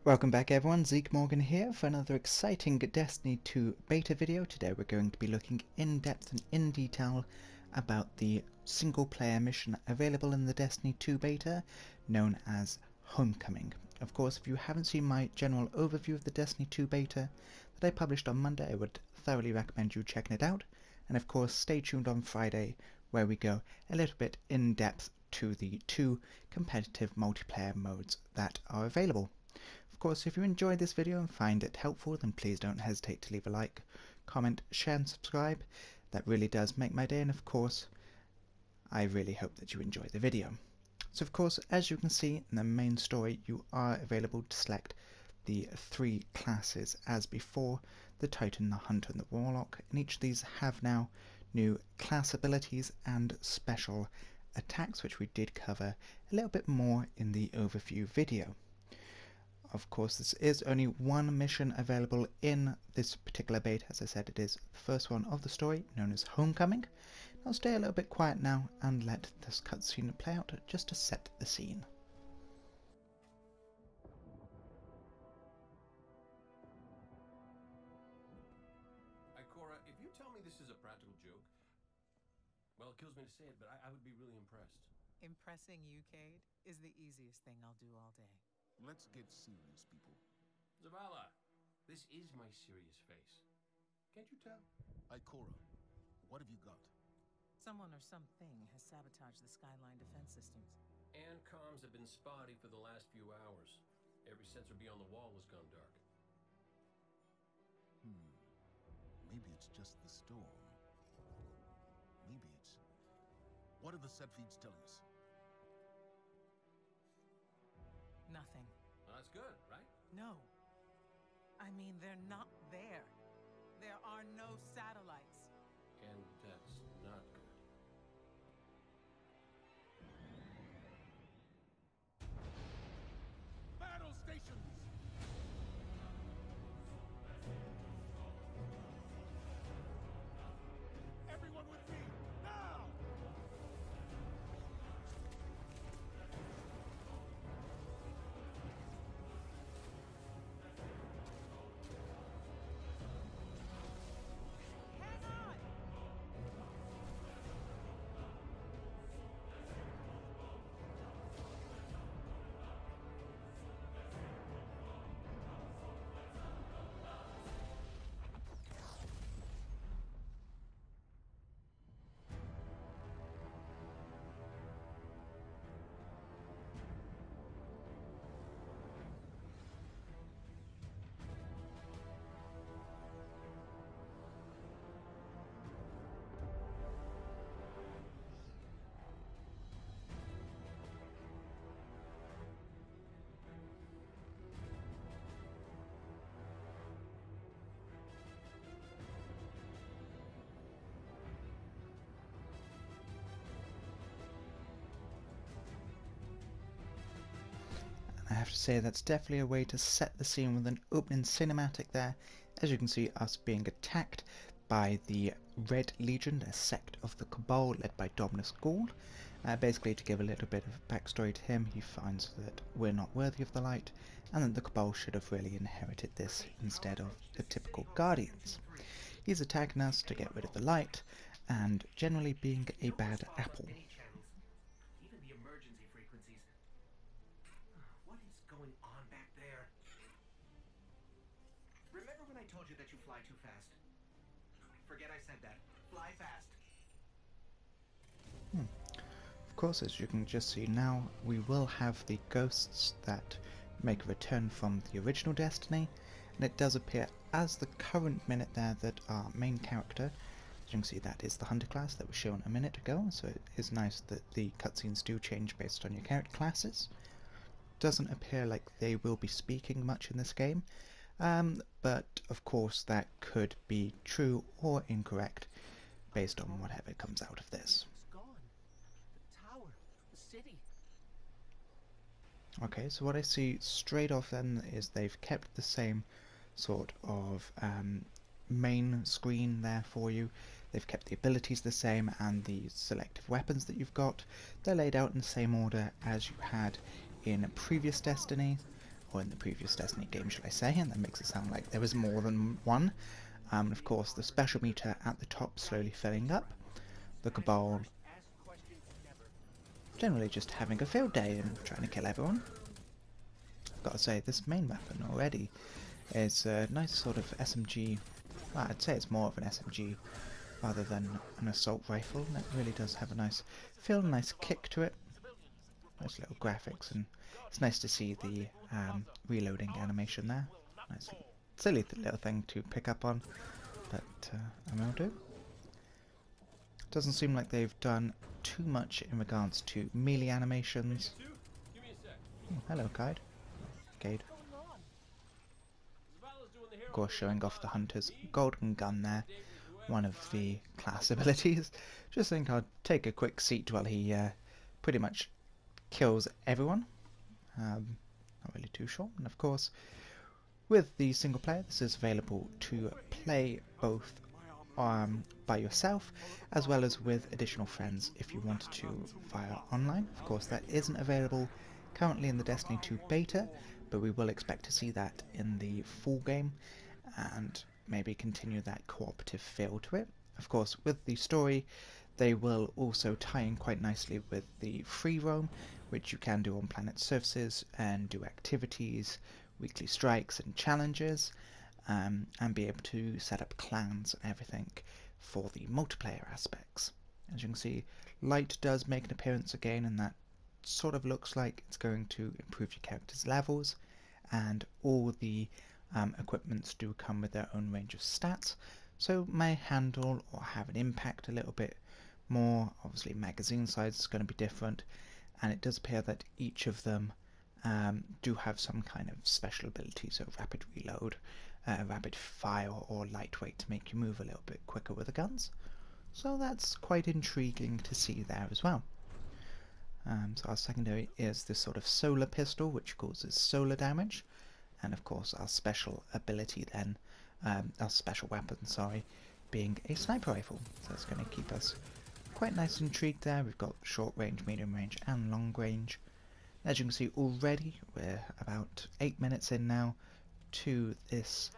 Welcome back everyone, Zeke here for another exciting Destiny 2 beta video. Today we're going to be looking in depth and in detail about the single player mission available in the Destiny 2 beta known as Homecoming. Of course, if you haven't seen my general overview of the Destiny 2 beta that I published on Monday, I would thoroughly recommend you checking it out. And of course, stay tuned on Friday where we go a little bit in depth to the two competitive multiplayer modes that are available. Of course, if you enjoyed this video and find it helpful, then please don't hesitate to leave a like, comment, share and subscribe. That really does make my day, and of course, I really hope that you enjoy the video. So of course, as you can see in the main story, you are available to select the three classes as before: the Titan, the Hunter and the Warlock, and each of these have now new class abilities and special attacks, which we did cover a little bit more in the overview video. Of course, this is only one mission available in this particular beta. As I said, it is the first one of the story, known as Homecoming. I'll stay a little bit quiet now and let this cutscene play out just to set the scene. Cora, if you tell me this is a practical joke, well, it kills me to say it, but I would be really impressed. Impressing you, Cade, is the easiest thing I'll do all day. Let's get serious, people. Zavala, this is my serious face. Can't you tell? Ikora, what have you got? Someone or something has sabotaged the Skyline defense systems. And comms have been spotty for the last few hours. Every sensor beyond the wall has gone dark. Maybe it's just the storm. Maybe it's... What are the set feeds telling us? Nothing. Well, that's good, right? No. I mean, they're not there. There are no satellites. And that's not good. Battle stations! Everyone with me, now! Hang on! I have to say that's definitely a way to set the scene with an opening cinematic there. As you can see, us being attacked by the Red Legion, a sect of the Cabal led by Dominus Ghoul. Basically, to give a little bit of backstory to him, he finds that we're not worthy of the light and that the Cabal should have really inherited this instead of the typical Guardians. He's attacking us to get rid of the light and generally being a bad apple. Even the emergency frequencies. What is going on back there? Remember when I told you that you fly too fast? Forget I said that. Fly fast. Of course, as you can just see now, we will have the ghosts that make a return from the original Destiny, and it does appear as the current minute there that our main character, as you can see, that is the Hunter class that was shown a minute ago, so it is nice that the cutscenes do change based on your character classes. Doesn't appear like they will be speaking much in this game, but of course that could be true or incorrect based on whatever comes out of this. It's gone. The tower, the city. Okay, so what I see straight off then is they've kept the same sort of main screen there for you. They've kept the abilities the same and the selective weapons that you've got. They're laid out in the same order as you had in previous Destiny, or in the previous Destiny game, should I say, and that makes it sound like there was more than one. And of course, the special meter at the top slowly filling up. The Cabal generally just having a field day and trying to kill everyone. I've got to say, this main weapon already is a nice sort of SMG. Well, I'd say it's more of an SMG rather than an assault rifle. And it really does have a nice feel, nice kick to it. Nice little graphics, and it's nice to see the reloading animation there. Nice silly little thing to pick up on, but I will do. Doesn't seem like they've done too much in regards to melee animations. Oh, hello, Cade. Of course, showing off the Hunter's golden gun there, one of the class abilities. Just think I'd take a quick seat while he pretty much kills everyone. Not really too sure. And of course, with the single player, this is available to play both by yourself as well as with additional friends if you wanted to via online. Of course, that isn't available currently in the Destiny 2 beta, but we will expect to see that in the full game and maybe continue that cooperative feel to it. Of course, with the story, they will also tie in quite nicely with the free roam, which you can do on planet surfaces and do activities, weekly strikes and challenges, and be able to set up clans and everything for the multiplayer aspects. As you can see, light does make an appearance again, and that sort of looks like it's going to improve your character's levels, and all the equipments do come with their own range of stats, so may handle or have an impact a little bit more. Obviously magazine size is going to be different, and it does appear that each of them do have some kind of special ability, so rapid reload, rapid fire, or lightweight to make you move a little bit quicker with the guns. So that's quite intriguing to see there as well. So our secondary is this sort of solar pistol, which causes solar damage, and of course our special ability then, our special weapon, sorry, being a sniper rifle. So it's going to keep us quite nice and intrigued there. We've got short range, medium range, and long range. As you can see already, we're about 8 minutes in now to this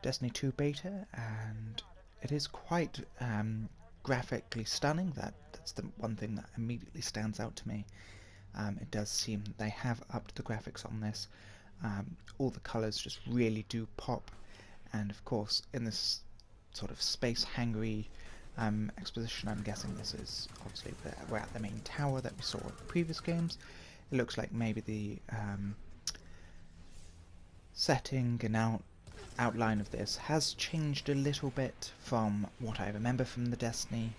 Destiny 2 beta, and it is quite graphically stunning. That's the one thing that immediately stands out to me. It does seem they have upped the graphics on this. All the colours just really do pop, and of course in this sort of space hangar-y exposition, I'm guessing this is obviously we're at the main tower that we saw in the previous games. It looks like maybe the setting and outline of this has changed a little bit from what I remember from the Destiny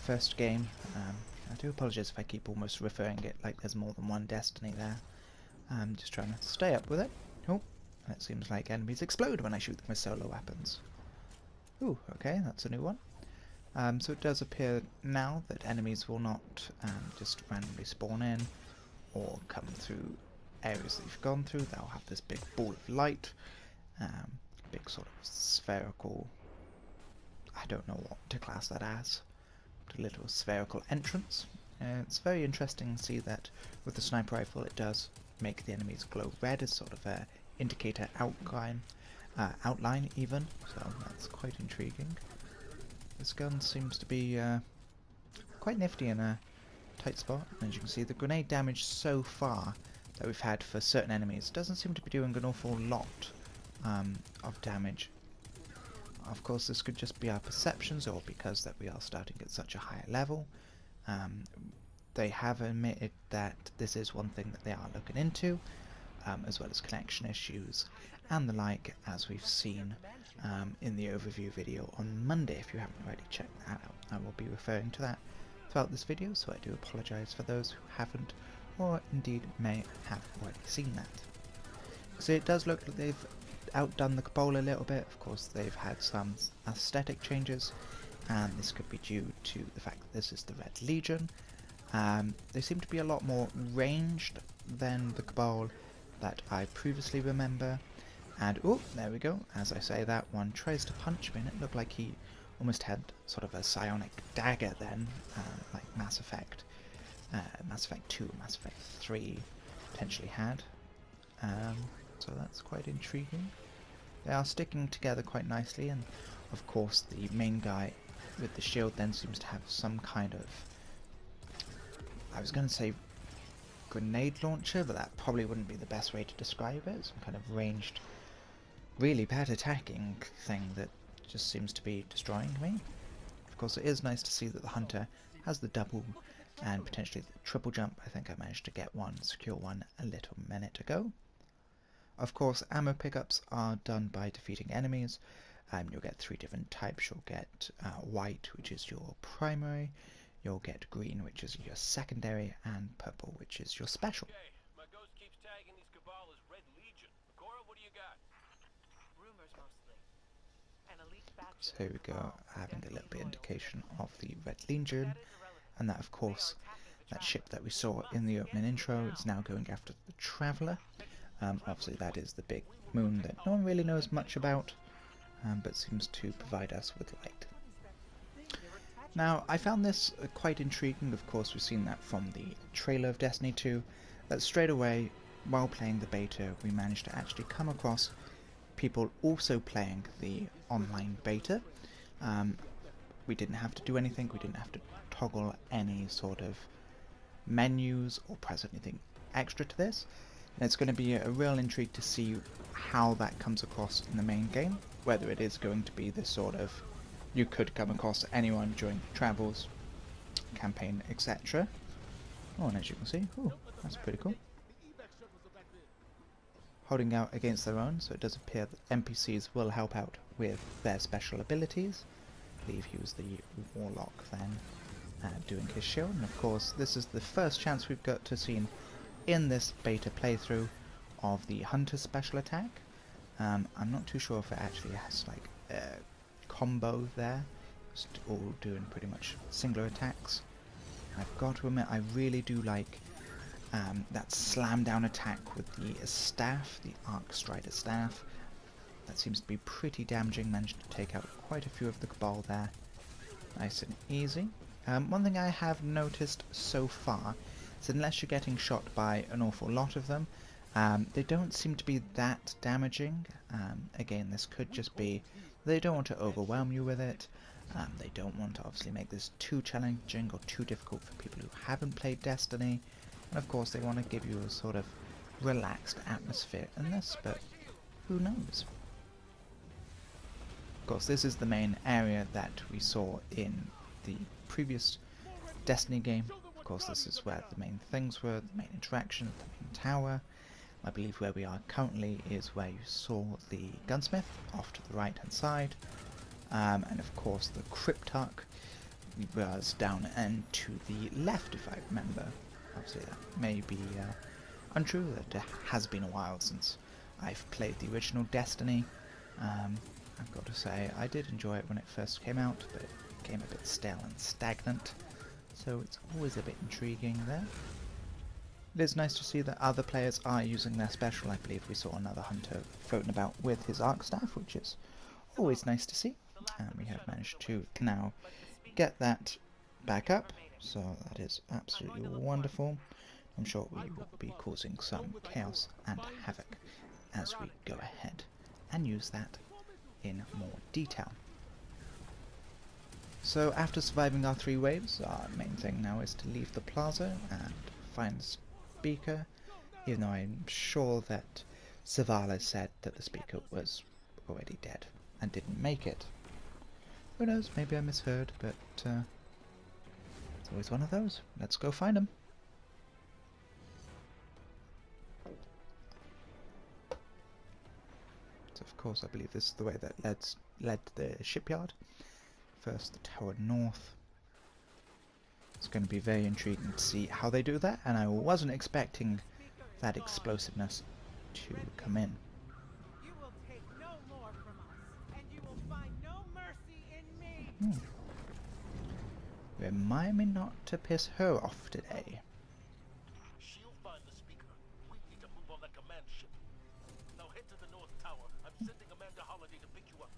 first game. I do apologise if I keep almost referring it like there's more than one Destiny there. I'm just trying to stay up with it. Oh, and it seems like enemies explode when I shoot them with solar weapons. Ooh, okay, that's a new one. So it does appear now that enemies will not just randomly spawn in or come through areas that you've gone through. They'll have this big ball of light, big sort of spherical, I don't know what to class that as, but a little spherical entrance. It's very interesting to see that with the sniper rifle it does make the enemies glow red as sort of a indicator outline even, so that's quite intriguing. This gun seems to be quite nifty in a tight spot, and as you can see, the grenade damage so far that we've had for certain enemies doesn't seem to be doing an awful lot of damage. Of course, this could just be our perceptions, or because that we are starting at such a higher level. They have admitted that this is one thing that they are looking into, as well as connection issues and the like, as we've seen in the overview video on Monday. If you haven't already checked that out, I will be referring to that throughout this video, so I do apologise for those who haven't, or indeed may have already seen that. So it does look like they've outdone the Cabal a little bit. Of course, they've had some aesthetic changes, and this could be due to the fact that this is the Red Legion. They seem to be a lot more ranged than the Cabal that I previously remember. And oh, there we go. As I say that, one tries to punch me, and it looked like he almost had sort of a psionic dagger then, like Mass Effect 2, Mass Effect 3 potentially had. So that's quite intriguing. They are sticking together quite nicely, and of course the main guy with the shield then seems to have some kind of, I was going to say grenade launcher, but that probably wouldn't be the best way to describe it. Some kind of ranged, really bad attacking thing that just seems to be destroying me. Of course, it is nice to see that the hunter has the double and potentially the triple jump. I think I managed to get one, secure one a little minute ago. Of course, ammo pickups are done by defeating enemies. You'll get 3 different types. You'll get white, which is your primary. You'll get green, which is your secondary, and purple, which is your special. Okay, my ghost keeps tagging these Cabal as Red Legion. Cora, what do you got? Rumors mostly. An elite batch So of here we go, Cabal, having a little bit definitely indication loyal. of the Red Legion, That is irrelevant. and that of course, that ship that we saw in the opening intro is now going after the Traveller. Obviously that is the big moon that no one really knows much about, but seems to provide us with light. Now, I found this quite intriguing. Of course, we've seen that from the trailer of Destiny 2, that straight away, while playing the beta, we managed to actually come across people also playing the online beta. We didn't have to do anything, we didn't have to toggle any sort of menus or press anything extra to this. And it's going to be a real intrigue to see how that comes across in the main game, whether it is going to be this sort of, you could come across anyone during travels, campaign, etc. Oh, and as you can see, ooh, that's pretty cool. Holding out against their own, so it does appear that NPCs will help out with their special abilities. I believe he was the Warlock then, doing his shield, and of course this is the first chance we've got to see in this beta playthrough of the Hunter's special attack. I'm not too sure if it actually has like a combo there, just all doing pretty much singular attacks. I've got to admit, I really do like that slam down attack with the staff, the Arc Strider staff. That seems to be pretty damaging, managed to take out quite a few of the Cabal there. Nice and easy. One thing I have noticed so far is unless you're getting shot by an awful lot of them, they don't seem to be that damaging. Again, this could just be they don't want to overwhelm you with it. They don't want to obviously make this too challenging or too difficult for people who haven't played Destiny. And of course they want to give you a sort of relaxed atmosphere in this, but who knows? Of course, this is the main area that we saw in the previous Destiny game. Of course, this is where the main things were, the main interaction, the main tower. I believe where we are currently is where you saw the gunsmith off to the right hand side. And of course the Cryptarch was down and to the left, if I remember. Obviously that may be untrue, that it has been a while since I've played the original Destiny. I've got to say, I did enjoy it when it first came out, but it became a bit stale and stagnant, so it's always a bit intriguing there. It is nice to see that other players are using their special. I believe we saw another hunter floating about with his arc staff, which is always nice to see. And we have managed to now get that back up, so that is absolutely wonderful. I'm sure we will be causing some chaos and havoc as we go ahead and use that in more detail. So after surviving our 3 waves, our main thing now is to leave the plaza and find the speaker, even though I'm sure that Zavala said that the speaker was already dead and didn't make it. Who knows, maybe I misheard, but it's always one of those. Let's go find him. So of course I believe this is the way that led to the shipyard. First the tower north. It's going to be very intriguing to see how they do that, and I wasn't expecting that explosiveness to come in. You will take no more from us, and you will find no mercy in me. Remind me not to piss her off today. She'll find the speaker. We need to move on that command ship. Now head to the North Tower. I'm sending Amanda Holiday to pick you up.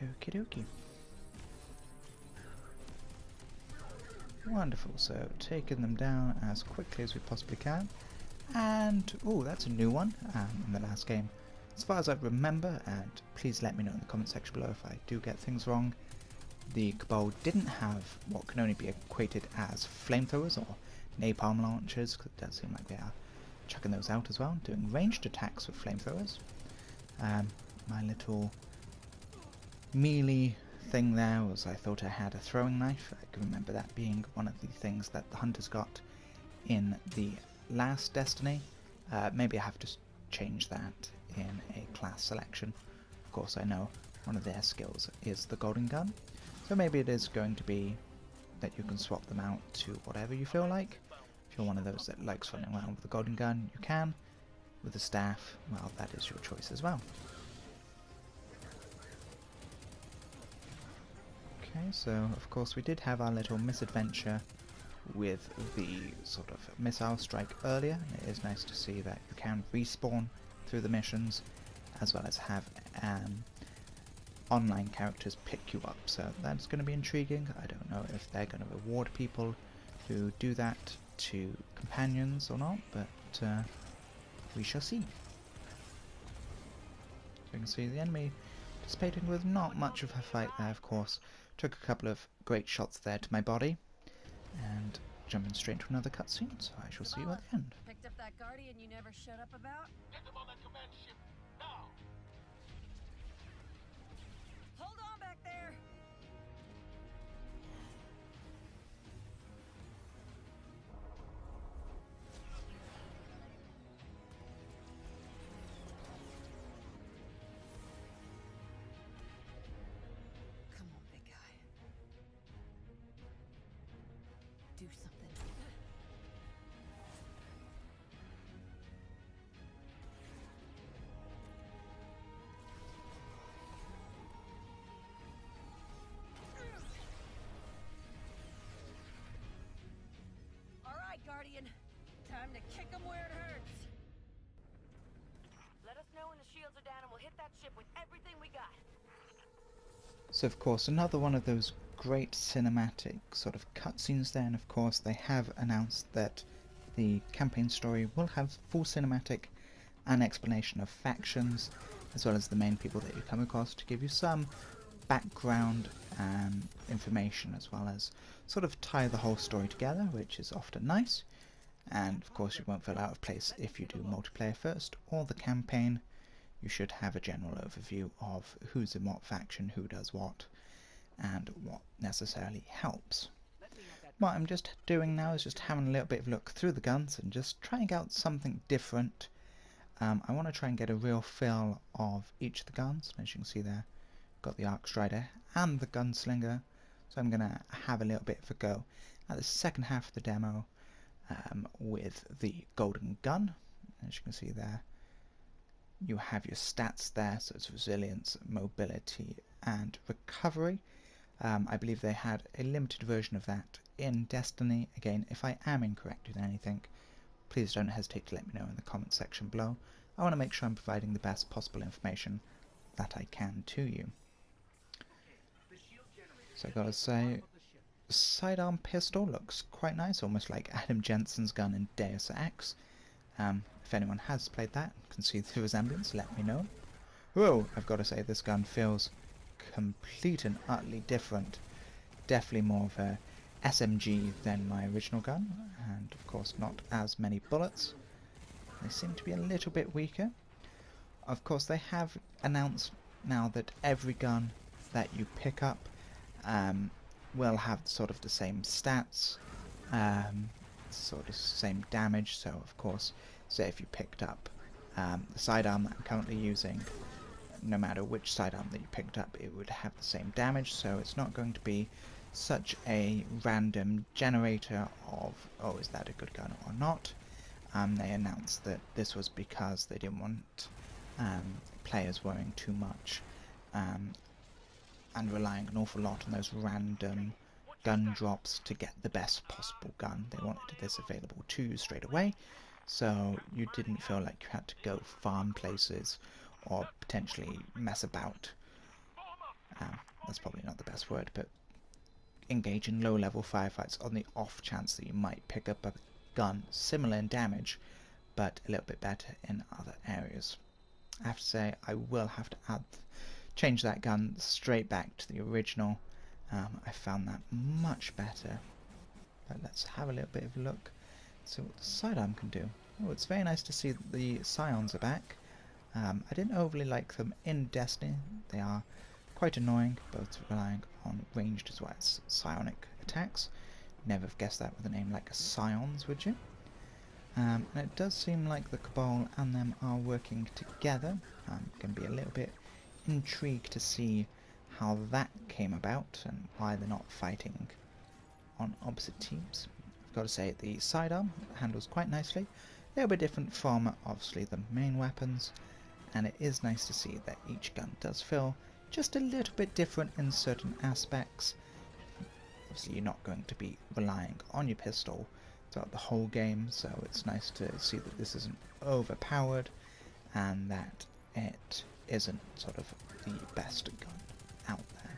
Okie dokie. Wonderful, so taking them down as quickly as we possibly can, And, oh, that's a new one in the last game. As far as I remember, and please let me know in the comment section below if I do get things wrong, the Cabal didn't have what can only be equated as flamethrowers or napalm launchers, because it does seem like they are chucking those out as well, doing ranged attacks with flamethrowers. My little melee thing there was I thought I had a throwing knife. I can remember that being one of the things that the hunters got in the last Destiny. Maybe I have to change that in a class selection. Of course I know one of their skills is the golden gun, so maybe it is going to be that you can swap them out to whatever you feel like. If you're one of those that likes running around with the golden gun, you can. With the staff, well, that is your choice as well. Okay, so of course we did have our little misadventure with the sort of missile strike earlier. It is nice to see that you can respawn through the missions, as well as have online characters pick you up, so that's going to be intriguing. I don't know if they're going to reward people who do that to companions or not, but we shall see. So you can see the enemy participating with not much of a fight there, of course. Took a couple of great shots there to my body, and jumping straight into another cutscene, so I shall see you at the end. Picked up that Guardian you never showed up about? Get them on that command ship now! Hold on back there! Come on, big guy. Do something. Guardian, time to kick 'em where it hurts. Let us know when the shields are down and we'll hit that ship with everything we got. So of course another one of those great cinematic sort of cutscenes there, and of course they have announced that the campaign story will have full cinematic and explanation of factions, as well as the main people that you come across, to give you some background information, as well as sort of tie the whole story together, which is often nice. And of course you won't feel out of place if you do multiplayer first or the campaign. You should have a general overview of who's in what faction, who does what, and what necessarily helps. What I'm just doing now is just having a little bit of a look through the guns and just trying out something different. I want to try and get a real feel of each of the guns. As you can see there, got the Arc Strider and the Gunslinger, so I'm going to have a little bit of a go at the second half of the demo with the Golden Gun. As you can see there, you have your stats there, so it's resilience, mobility and recovery. I believe they had a limited version of that in Destiny. Again, if I am incorrect with anything, please don't hesitate to let me know in the comment section below. I want to make sure I'm providing the best possible information that I can to you. So I gotta say, the sidearm pistol looks quite nice, almost like Adam Jensen's gun in Deus Ex. If anyone has played that, can see the resemblance, let me know. Whoa, I've got to say this gun feels complete and utterly different. Definitely more of a SMG than my original gun, and of course not as many bullets. They seem to be a little bit weaker. Of course they have announced now that every gun that you pick up will have sort of the same stats, sort of same damage. So of course, say if you picked up the sidearm that I'm currently using, no matter which sidearm that you picked up, it would have the same damage. So it's not going to be such a random generator of, oh, is that a good gun or not. They announced that this was because they didn't want players worrying too much and relying an awful lot on those random gun drops to get the best possible gun. They wanted this available to you straight away, so you didn't feel like you had to go farm places or potentially mess about. That's probably not the best word, but engage in low-level firefights on the off chance that you might pick up a gun similar in damage, but a little bit better in other areas. I have to say, I will have to change that gun straight back to the original. I found that much better. But let's have a little bit of a look, see what the sidearm can do. Oh, it's very nice to see that the Scions are back. I didn't overly like them in Destiny. They are quite annoying, both relying on ranged as well as psionic attacks. Never have guessed that with a name like Scions, would you? And it does seem like the Cabal and them are working together. I'm going to be a little bit intrigued to see how that came about and why they're not fighting on opposite teams. I've got to say, the sidearm handles quite nicely. A little bit different from, obviously, the main weapons, and it is nice to see that each gun does feel just a little bit different in certain aspects. Obviously, you're not going to be relying on your pistol throughout the whole game, so it's nice to see that this isn't overpowered and that it isn't sort of the best gun out there.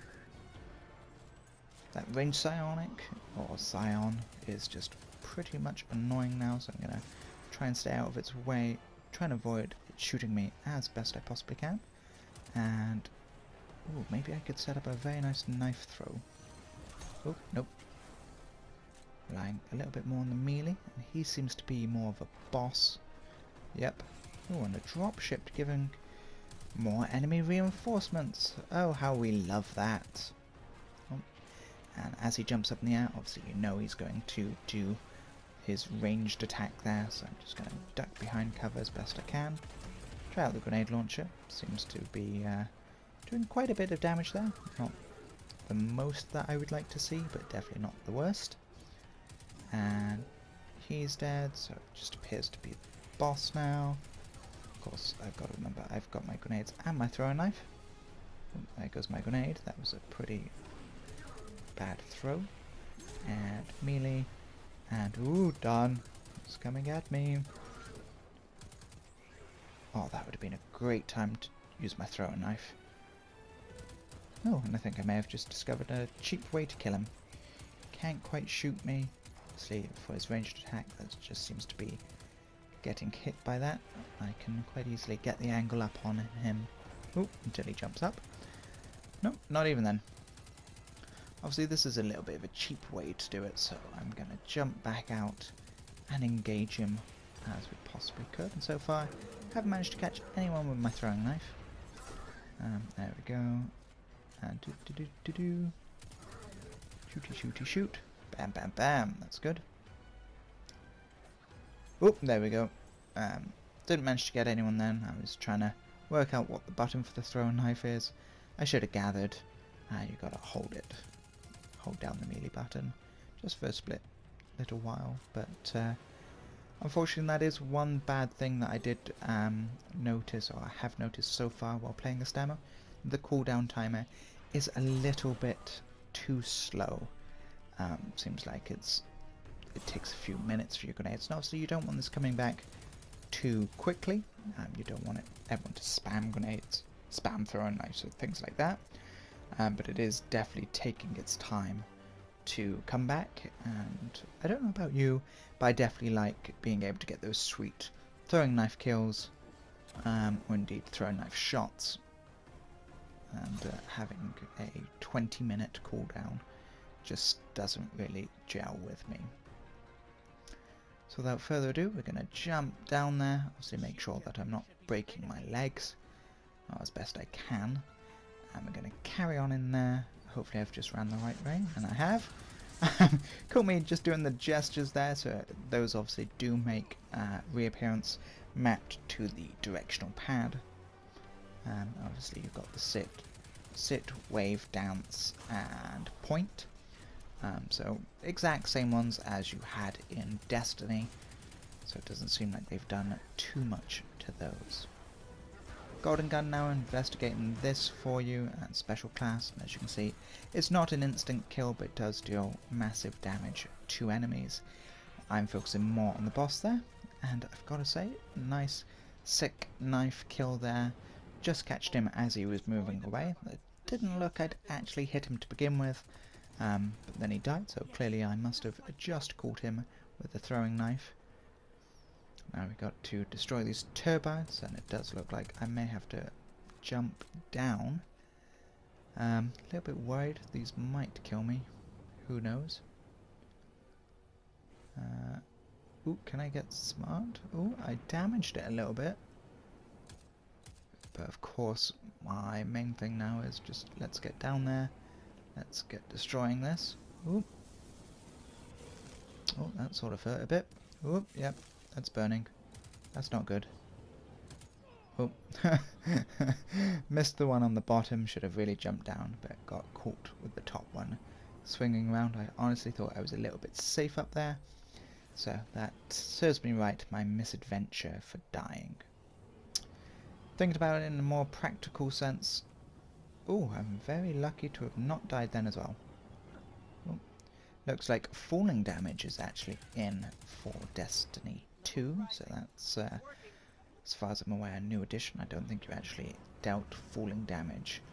That ranged psionic, or Scion, is just pretty much annoying now, so I'm going to try and stay out of its way, try and avoid it shooting me as best I possibly can. And, ooh, maybe I could set up a very nice knife throw. Oh, nope. Relying a little bit more on the melee, and he seems to be more of a boss. Yep. Oh, and a dropship giving more enemy reinforcements. Oh, how we love that. Oh. And as he jumps up in the air, obviously you know he's going to do his ranged attack there, so I'm just going to duck behind cover as best I can. Try out the grenade launcher. Seems to be doing quite a bit of damage there. Not the most that I would like to see, but definitely not the worst. And he's dead, so it just appears to be the boss now. Of course, I've got to remember I've got my grenades and my throwing knife. Oh, there goes my grenade. That was a pretty bad throw. And melee. And ooh, done. It's coming at me. Oh, that would have been a great time to use my throwing knife. Oh, and I think I may have just discovered a cheap way to kill him. Can't quite shoot me. Obviously, for his ranged attack, that just seems to be getting hit by that. I can quite easily get the angle up on him. Ooh, until he jumps up. Nope, not even then. Obviously, this is a little bit of a cheap way to do it, so I'm going to jump back out and engage him as we possibly could. And so far, I haven't managed to catch anyone with my throwing knife. There we go. And do-do-do-do-do. Shooty, shooty, shoot. Bam, bam, bam. That's good. Oh, there we go. Didn't manage to get anyone then. I was trying to work out what the button for the throwing knife is. I should have gathered. You gotta hold it. Hold down the melee button. Just for a split little while. But unfortunately that is one bad thing that I did notice, or I have noticed so far while playing this demo. The cooldown timer is a little bit too slow. Seems like it takes a few minutes for your grenades. And obviously you don't want this coming back too quickly. You don't want everyone to spam grenades, spam throwing knives, or things like that. But it is definitely taking its time to come back. And I don't know about you, but I definitely like being able to get those sweet throwing knife kills, or indeed throwing knife shots. And having a 20-minute cooldown just doesn't really gel with me. So without further ado, we're going to jump down there, obviously make sure that I'm not breaking my legs as best I can, and we're going to carry on in there. Hopefully I've just ran the right way, and I have. Caught me just doing the gestures there, so those obviously do make reappearance mapped to the directional pad. Obviously you've got the sit, wave, dance, and point. So exact same ones as you had in Destiny, so it doesn't seem like they've done too much to those. Golden Gun now investigating this for you, and special class, and as you can see, it's not an instant kill, but it does deal massive damage to enemies. I'm focusing more on the boss there, and I've got to say, nice sick knife kill there. Just catched him as he was moving away. It didn't look I'd actually hit him to begin with, but then he died, so clearly I must have just caught him with the throwing knife. Now we've got to destroy these turbines, and it does look like I may have to jump down. A little bit worried these might kill me. Who knows? Ooh, can I get smart? Ooh, I damaged it a little bit. But of course, my main thing now is just let's get down there. Let's get destroying this. Ooh. Oh, that sort of hurt a bit. Ooh, yep, that's burning. That's not good. Oh, missed the one on the bottom. Should have really jumped down, but got caught with the top one swinging around. I honestly thought I was a little bit safe up there. So that serves me right, my misadventure for dying. Thinking about it in a more practical sense, oh, I'm very lucky to have not died then as well. Ooh. Looks like falling damage is actually in for Destiny 2, so that's, as far as I'm aware, a new addition. I don't think you actually dealt falling damage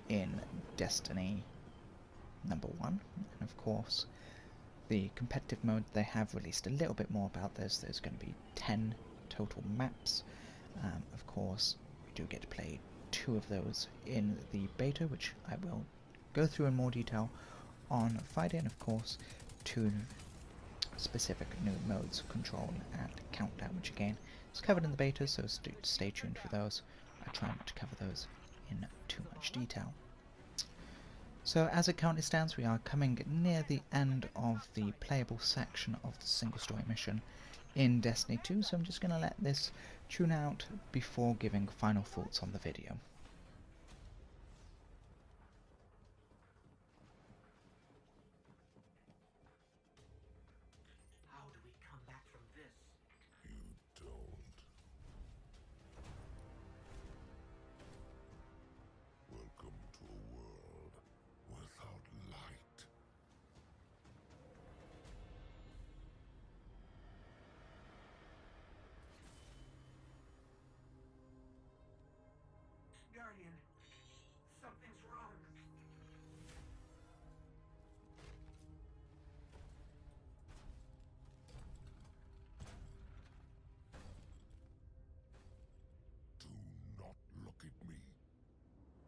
in Destiny number 1, and of course the competitive mode, they have released a little bit more about this. There's going to be 10 total maps. Of course, we do get to play 2 of those in the beta, which I will go through in more detail on Friday, and of course 2 specific new modes, Control and Countdown, which again is covered in the beta, so stay tuned for those. I try not to cover those in too much detail. So as it currently stands, we are coming near the end of the playable section of the single story mission in Destiny 2, so I'm just going to let this tune out before giving final thoughts on the video. How do we come back from this? You don't. Welcome to a world without light. Guardian, something's wrong. Do not look at me,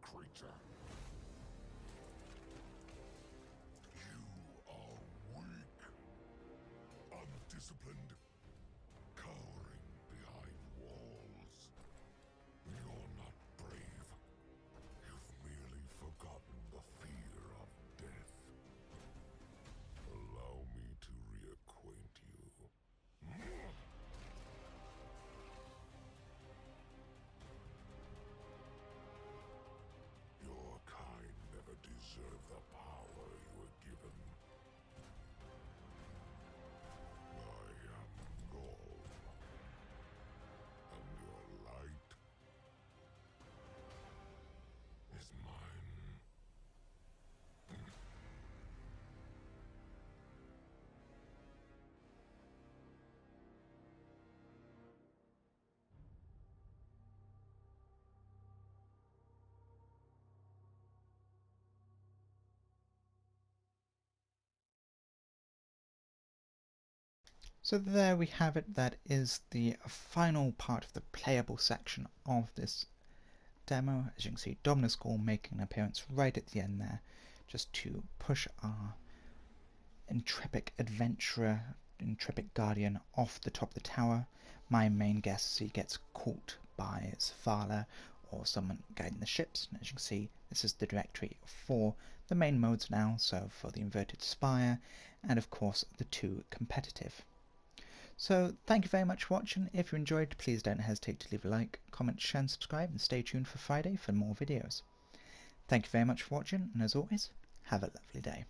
creature. You are weak, undisciplined, cowering behind walls. You're not brave. You've merely forgotten the fear of death. Allow me to reacquaint you. Your kind never deserved the power you were given. I am Norm, and your light is mine. So there we have it. That is the final part of the playable section of this demo. As you can see, Dominus Gall making an appearance right at the end there, just to push our intrepid adventurer, intrepid guardian off the top of the tower. My main guess is he gets caught by Zavala or someone guiding the ships, and as you can see, this is the directory for the main modes now, so for the Inverted Spire and of course the 2 competitive. So thank you very much for watching. If you enjoyed, please don't hesitate to leave a like, comment, share and subscribe, and stay tuned for Friday for more videos. Thank you very much for watching, and as always, have a lovely day.